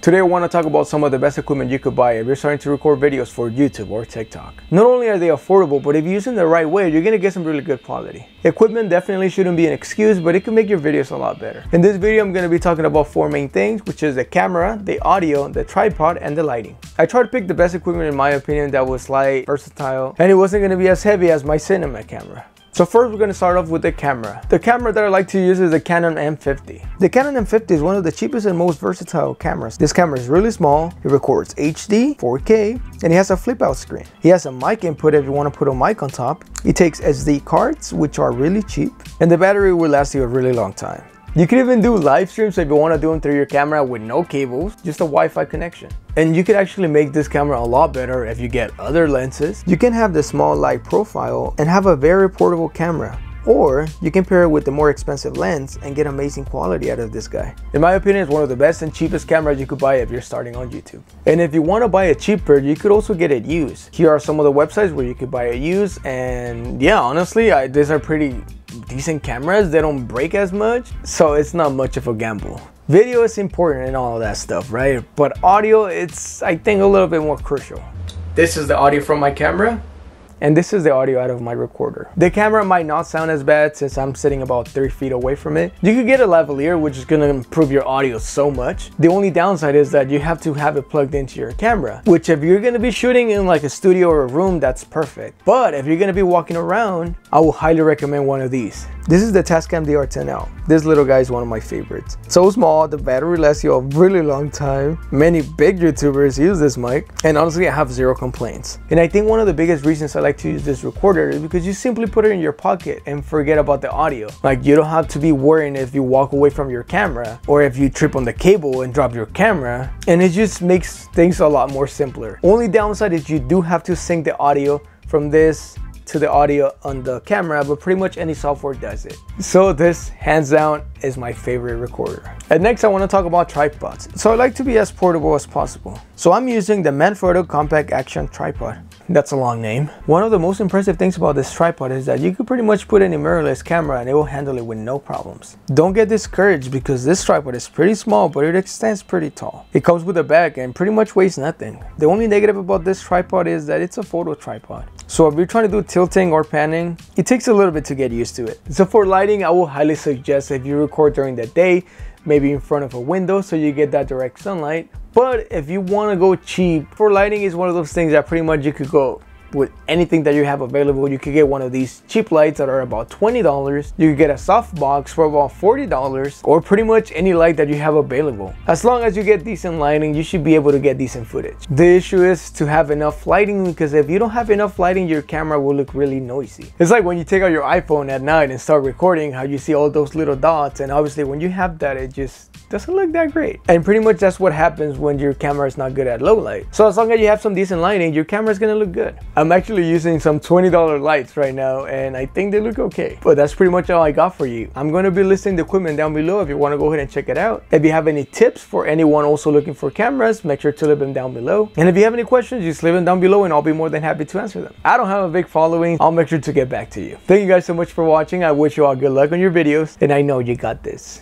Today I want to talk about some of the best equipment you could buy if you're starting to record videos for YouTube or TikTok. Not only are they affordable, but if you use them the right way, you're going to get some really good quality. Equipment definitely shouldn't be an excuse, but it can make your videos a lot better. In this video, I'm going to be talking about four main things, which is the camera, the audio, the tripod, and the lighting. I tried to pick the best equipment in my opinion that was light, versatile, and it wasn't going to be as heavy as my cinema camera. So first we're going to start off with the camera. The camera that I like to use is the Canon M50. The Canon M50 is one of the cheapest and most versatile cameras. This camera is really small, it records HD, 4K, and it has a flip out screen. It has a mic input if you want to put a mic on top. It takes SD cards, which are really cheap, and the battery will last you a really long time. You can even do live streams if you want to do them through your camera with no cables, just a Wi-Fi connection. And you can actually make this camera a lot better if you get other lenses. You can have the small light profile and have a very portable camera. Or you can pair it with the more expensive lens and get amazing quality out of this guy. In my opinion, it's one of the best and cheapest cameras you could buy if you're starting on YouTube. And if you want to buy it cheaper, you could also get it used. Here are some of the websites where you could buy it used, and yeah, honestly, these are pretty decent cameras. They don't break as much, so it's not much of a gamble. Video is important and all of that stuff, right? But audio, it's, I think, a little bit more crucial. This is the audio from my camera, and this is the audio out of my recorder. The camera might not sound as bad since I'm sitting about 3 feet away from it. You could get a lavalier, which is gonna improve your audio so much. The only downside is that you have to have it plugged into your camera, which if you're gonna be shooting in like a studio or a room, that's perfect. But if you're gonna be walking around, I will highly recommend one of these. This is the Tascam DR10L. This little guy is one of my favorites. So small, the battery lasts you a really long time. Many big YouTubers use this mic, and honestly, I have zero complaints. And I think one of the biggest reasons I like to use this recorder is because you simply put it in your pocket and forget about the audio. Like, you don't have to be worrying if you walk away from your camera or if you trip on the cable and drop your camera, and it just makes things a lot more simpler. Only downside is you do have to sync the audio from this to the audio on the camera, but pretty much any software does it. So this, hands down, is my favorite recorder. And next I want to talk about tripods. So I like to be as portable as possible. So I'm using the Manfrotto Compact Action Tripod. That's a long name. One of the most impressive things about this tripod is that you could pretty much put any mirrorless camera and it will handle it with no problems. Don't get discouraged because this tripod is pretty small, but it extends pretty tall. It comes with a bag and pretty much weighs nothing. The only negative about this tripod is that it's a photo tripod. So if you're trying to do tilting or panning, it takes a little bit to get used to it. So for lighting, I will highly suggest if you record during the day, maybe in front of a window so you get that direct sunlight. But if you want to go cheap, for lighting is one of those things that pretty much you could go with anything that you have available. You could get one of these cheap lights that are about $20. You could get a soft box for about $40, or pretty much any light that you have available. As long as you get decent lighting, you should be able to get decent footage. The issue is to have enough lighting, because if you don't have enough lighting, your camera will look really noisy. It's like when you take out your iPhone at night and start recording, how you see all those little dots, and obviously when you have that, it just doesn't look that great. And pretty much that's what happens when your camera is not good at low light. So as long as you have some decent lighting, your camera is gonna look good. I'm actually using some $20 lights right now, and I think they look okay. But that's pretty much all I got for you. I'm going to be listing the equipment down below if you want to go ahead and check it out. If you have any tips for anyone also looking for cameras, make sure to leave them down below. And if you have any questions, just leave them down below and I'll be more than happy to answer them. I don't have a big following. I'll make sure to get back to you. Thank you guys so much for watching. I wish you all good luck on your videos, and I know you got this.